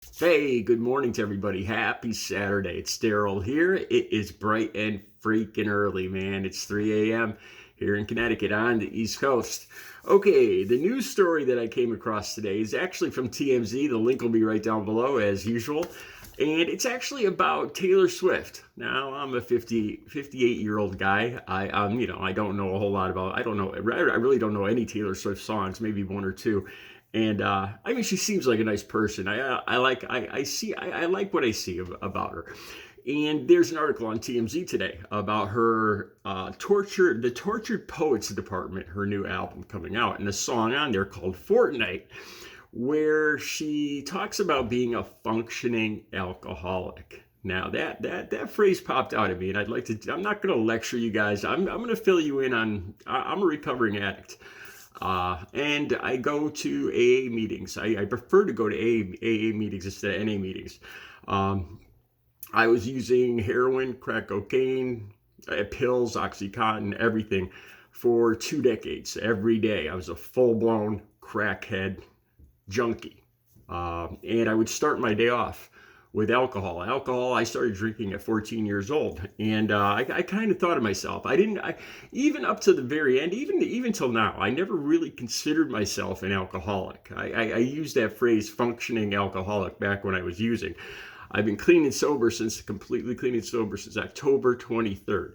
Hey, good morning to everybody. Happy Saturday. It's Daryl here. It is bright and freaking early, man. It's 3 a.m. here in Connecticut on the East Coast. Okay, the news story that I came across today is actually from TMZ. The link will be right down below as usual. And it's actually about Taylor Swift. Now, I'm a 58-year-old guy. I don't know a whole lot about, I don't know, I really don't know any Taylor Swift songs, maybe one or two. And I mean, she seems like a nice person. I like what I see about her. And there's an article on TMZ today about her the Tortured Poets Department, her new album coming out, and a song on there called Fortnight, where she talks about being a functioning alcoholic. Now that phrase popped out at me, and I'd like to. I'm not going to lecture you guys. I'm going to fill you in on. I'm a recovering addict. And I go to AA meetings. I prefer to go to AA meetings instead of NA meetings. Um, I was using heroin, crack cocaine, pills, Oxycontin, everything for 2 decades. Every day, I was a full-blown crackhead junkie. And I would start my day off with alcohol. Alcohol, I started drinking at 14 years old, and I kind of thought of myself. Even up to the very end, even till now, I never really considered myself an alcoholic. I used that phrase, functioning alcoholic, back when I was using. I've been completely clean and sober since October 23rd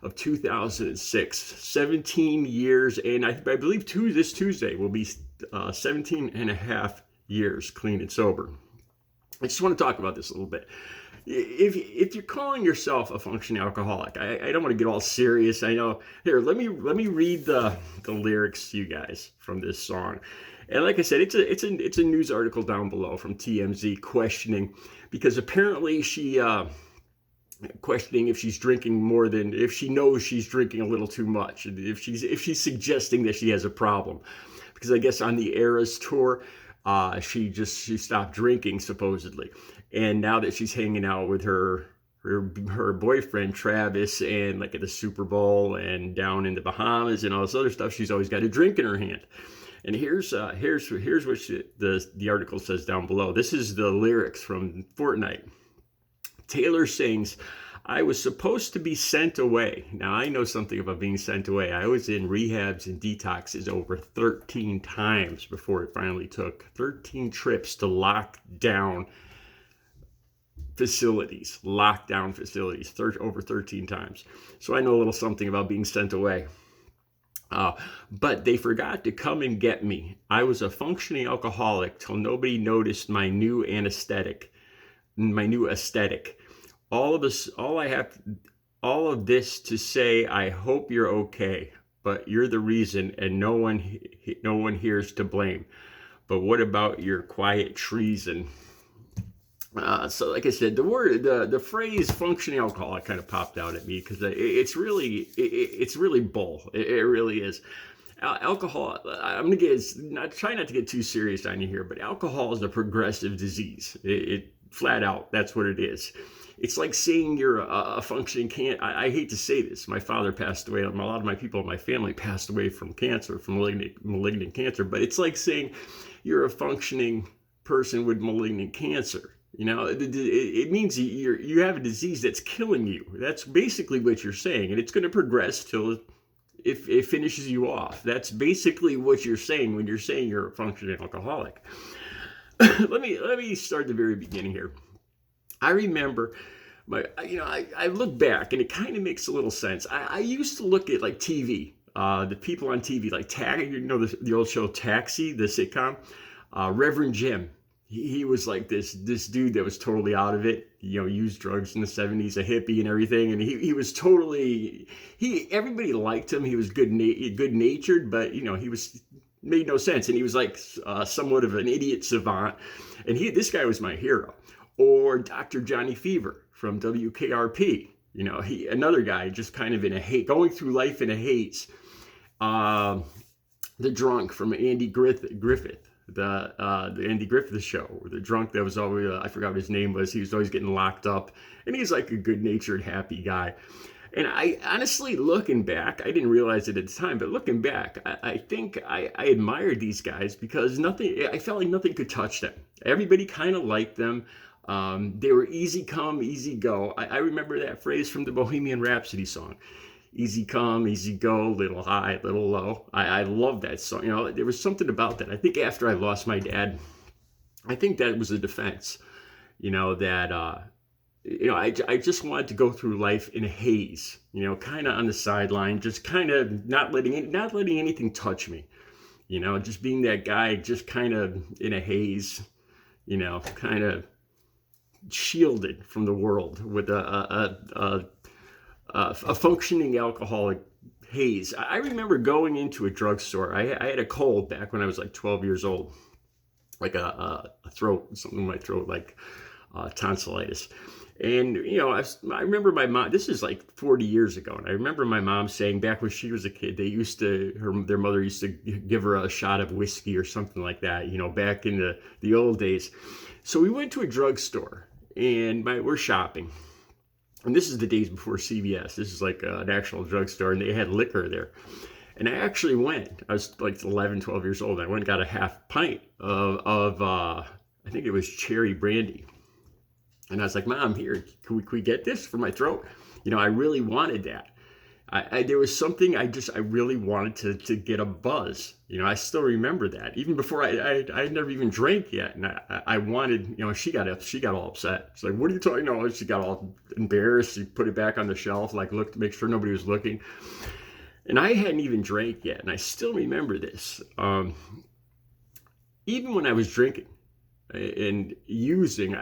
of 2006. 17 years, and I believe this Tuesday will be 17 and a half years clean and sober. I just want to talk about this a little bit. If you're calling yourself a functioning alcoholic, I don't want to get all serious. I know. Here, let me read the lyrics to you guys from this song. And like I said, it's a news article down below from TMZ questioning, because apparently she questioning if she's drinking more than, if she knows she's drinking a little too much, if she's suggesting that she has a problem, because I guess on the Eras tour, she stopped drinking supposedly, and now that she's hanging out with her boyfriend Travis, and like at the Super Bowl and down in the Bahamas and all this other stuff, she's always got a drink in her hand. And here's what the article says down below. This is the lyrics from Fortnight. Taylor sings, "I was supposed to be sent away." Now, I know something about being sent away. I was in rehabs and detoxes over 13 times before it finally took 13 trips to lockdown facilities, over 13 times. So I know a little something about being sent away. But they forgot to come and get me. I was a functioning alcoholic till nobody noticed my new aesthetic. All of this, all of this to say, I hope you're okay, but you're the reason, and no one here's to blame. But what about your quiet treason? So like I said, the phrase "functioning alcoholic" kind of popped out at me, because it's really bull. It really is. Alcohol. I'm gonna try not to get too serious on you here, but alcohol is a progressive disease. It flat out, that's what it is. It's like saying you're a functioning cancer. I hate to say this. My father passed away. A lot of my people in my family passed away from cancer, from malignant cancer. But it's like saying you're a functioning person with malignant cancer. You know, it means you have a disease that's killing you. That's basically what you're saying, and it's going to progress till it finishes you off. That's basically what you're saying when you're saying you're a functioning alcoholic. let me start at the very beginning here. I remember I look back, and it kind of makes a little sense. I used to look at like TV, the people on TV, like the old show Taxi, the sitcom. Reverend Jim, he was like this dude that was totally out of it. Used drugs in the 70s, a hippie and everything, and he was totally everybody liked him. He was good natured, but he was made no sense, and he was like somewhat of an idiot savant. And this guy was my hero. Or Dr. Johnny Fever from WKRP. Another guy just kind of going through life in a haze. The drunk from Andy Griffith, the Andy Griffith show, or the drunk that was always, I forgot what his name was. He was always getting locked up, and he's like a good-natured, happy guy. And I honestly, looking back, I didn't realize it at the time, but looking back, I think I admired these guys because I felt like nothing could touch them. Everybody kind of liked them. They were easy come, easy go. I remember that phrase from the Bohemian Rhapsody song. Easy come, easy go, little high, little low. I love that song. There was something about that. I think after I lost my dad, I think that was a defense, that I just wanted to go through life in a haze, kind of on the sideline, just kind of not letting anything touch me, just being that guy, just kind of in a haze, kind of shielded from the world with a functioning alcoholic haze. I remember going into a drugstore. I had a cold back when I was like 12 years old, like a throat, something in my throat, like tonsillitis. And, I remember my mom, this is like 40 years ago. And I remember my mom saying back when she was a kid, their mother used to give her a shot of whiskey or something like that, back in the old days. So we went to a drugstore and we're shopping. And this is the days before CVS. This is like an actual drugstore, and they had liquor there. And I actually went. I was like 11, 12 years old. I went and got a half pint of I think it was cherry brandy. And I was like, Mom, here, can we get this for my throat? I really wanted that. There was something I really wanted to get a buzz. I still remember that. Even before I had never even drank yet. And I wanted, she got all upset. It's like, what are you talking about? She got all embarrassed. She put it back on the shelf, like looked to make sure nobody was looking. And I hadn't even drank yet. And I still remember this. Even when I was drinking and using,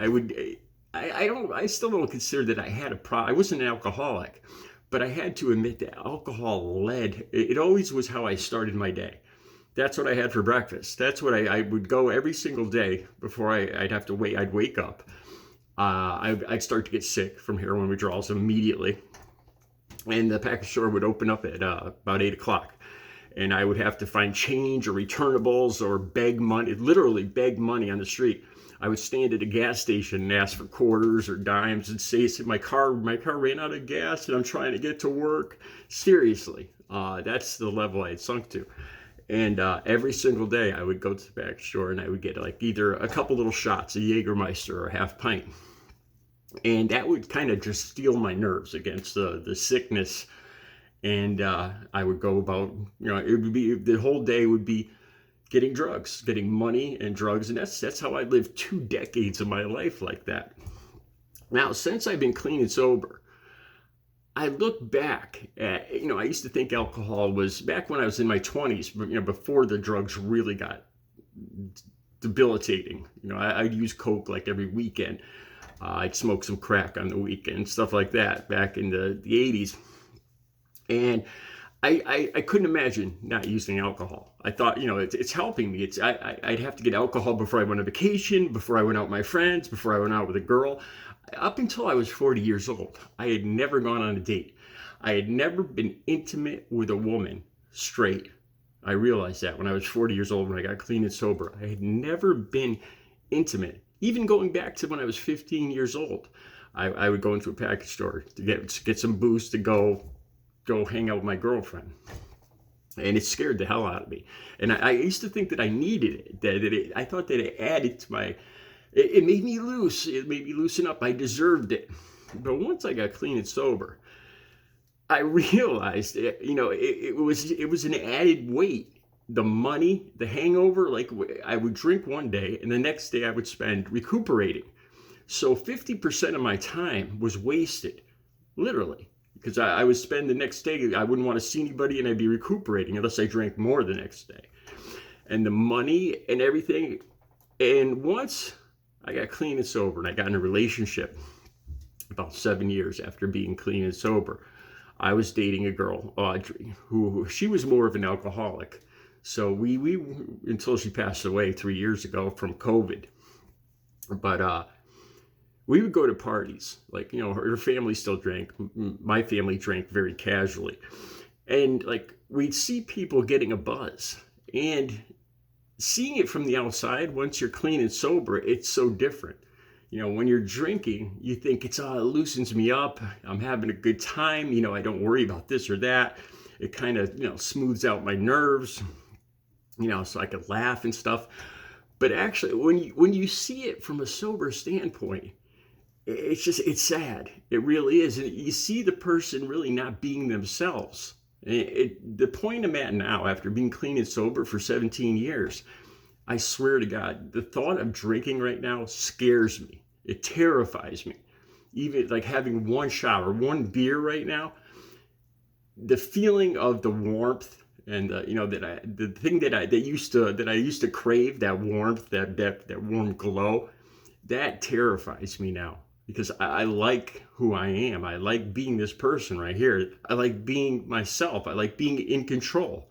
I still don't consider that I had a problem. I wasn't an alcoholic. But I had to admit that alcohol it always was how I started my day. That's what I had for breakfast. That's what I would go every single day before I'd have to wait. I'd wake up. I'd start to get sick from heroin withdrawals immediately. And the package store would open up at about 8 o'clock. And I would have to find change or returnables or beg money, literally beg money on the street. I would stand at a gas station and ask for quarters or dimes and say, my car ran out of gas and I'm trying to get to work. Seriously, that's the level I had sunk to. And every single day I would go to the package store and I would get like either a couple little shots of Jägermeister or a half pint. And that would kind of just steel my nerves against the sickness. And I would go about, it would be, the whole day would be getting money and drugs. And that's how I lived 2 decades of my life like that. Now, since I've been clean and sober, I look back at, I used to think alcohol was back when I was in my 20s, before the drugs really got debilitating. I'd use Coke like every weekend. I'd smoke some crack on the weekend, stuff like that back in the 80s. And I couldn't imagine not using alcohol. I thought, it's helping me. I'd have to get alcohol before I went on vacation, before I went out with my friends, before I went out with a girl. Up until I was 40 years old, I had never gone on a date. I had never been intimate with a woman straight. I realized that when I was 40 years old, when I got clean and sober. I had never been intimate. Even going back to when I was 15 years old, I would go into a package store to get some booze to go hang out with my girlfriend. And it scared the hell out of me. And I used to think that I needed it, I thought that it added to it made me loose. It made me loosen up. I deserved it. But once I got clean and sober, I realized, it was an added weight. The money, the hangover, like I would drink one day and the next day I would spend recuperating. So 50% of my time was wasted, literally. Because I would spend the next day, I wouldn't want to see anybody and I'd be recuperating unless I drank more the next day. And the money and everything. And once I got clean and sober and I got in a relationship about 7 years after being clean and sober, I was dating a girl, Audrey, who she was more of an alcoholic. So we until she passed away 3 years ago from COVID. But we would go to parties, like, her family still drank. My family drank very casually. And like, we'd see people getting a buzz, and seeing it from the outside, once you're clean and sober, it's so different. when you're drinking, you think it loosens me up. I'm having a good time. I don't worry about this or that. It kind of, smooths out my nerves, so I could laugh and stuff. But actually, when you see it from a sober standpoint, it's sad. It really is. And you see the person really not being themselves. The point I'm at now, after being clean and sober for 17 years, I swear to God, the thought of drinking right now scares me. It terrifies me. Even like having one shot or one beer right now, the feeling of the warmth and the thing that I used to crave, that warmth, that warm glow, that terrifies me now, because I like who I am. I like being this person right here. I like being myself. I like being in control.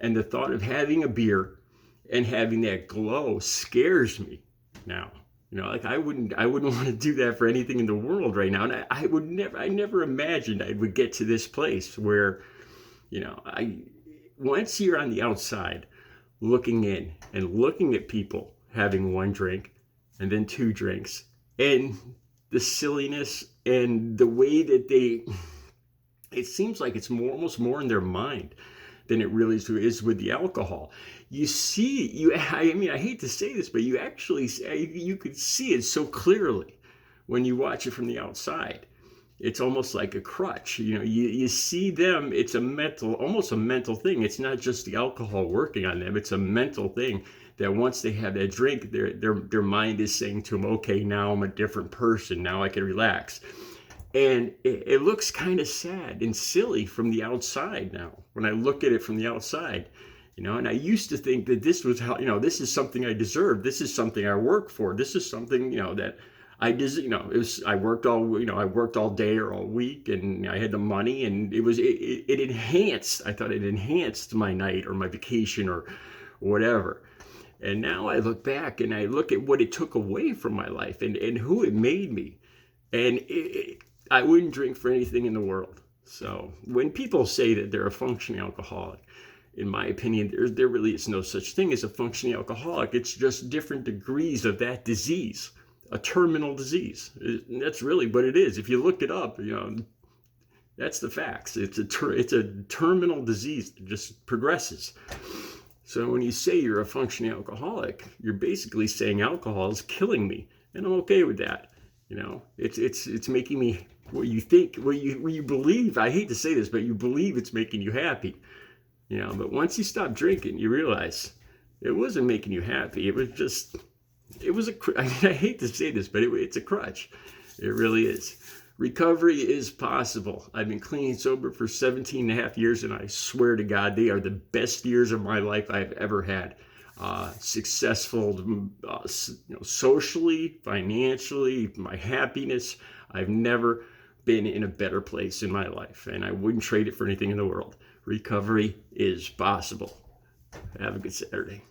And the thought of having a beer and having that glow scares me now. Like I wouldn't want to do that for anything in the world right now. And I never imagined I would get to this place where, once you're on the outside looking in and looking at people having one drink and then two drinks, and the silliness and the way that it seems like it's almost more in their mind than it really is with the alcohol. I hate to say this, but you could see it so clearly when you watch it from the outside. It's almost like a crutch. You see them, it's almost a mental thing. It's not just the alcohol working on them. It's a mental thing that once they have that drink, their mind is saying to them, okay, now I'm a different person. Now I can relax. And it looks kind of sad and silly from the outside now, when I look at it from the outside, and I used to think that this was how, this is something I deserve. This is something I work for. This is something, that I deserve. I worked all day or all week, and I had the money, and it enhanced, I thought it enhanced my night or my vacation or whatever. And now I look back and I look at what it took away from my life and who it made me. And I wouldn't drink for anything in the world. So when people say that they're a functioning alcoholic, in my opinion, there really is no such thing as a functioning alcoholic. It's just different degrees of that disease, a terminal disease. That's really what it is. If you look it up, that's the facts. It's a terminal disease that just progresses. So when you say you're a functioning alcoholic, you're basically saying alcohol is killing me, and I'm okay with that. It's making me what you believe. I hate to say this, but you believe it's making you happy. But once you stop drinking, you realize it wasn't making you happy. I hate to say this, but it's a crutch. It really is. Recovery is possible. I've been clean and sober for 17 and a half years, and I swear to God, they are the best years of my life I've ever had. Successful, socially, financially, my happiness. I've never been in a better place in my life, and I wouldn't trade it for anything in the world. Recovery is possible. Have a good Saturday.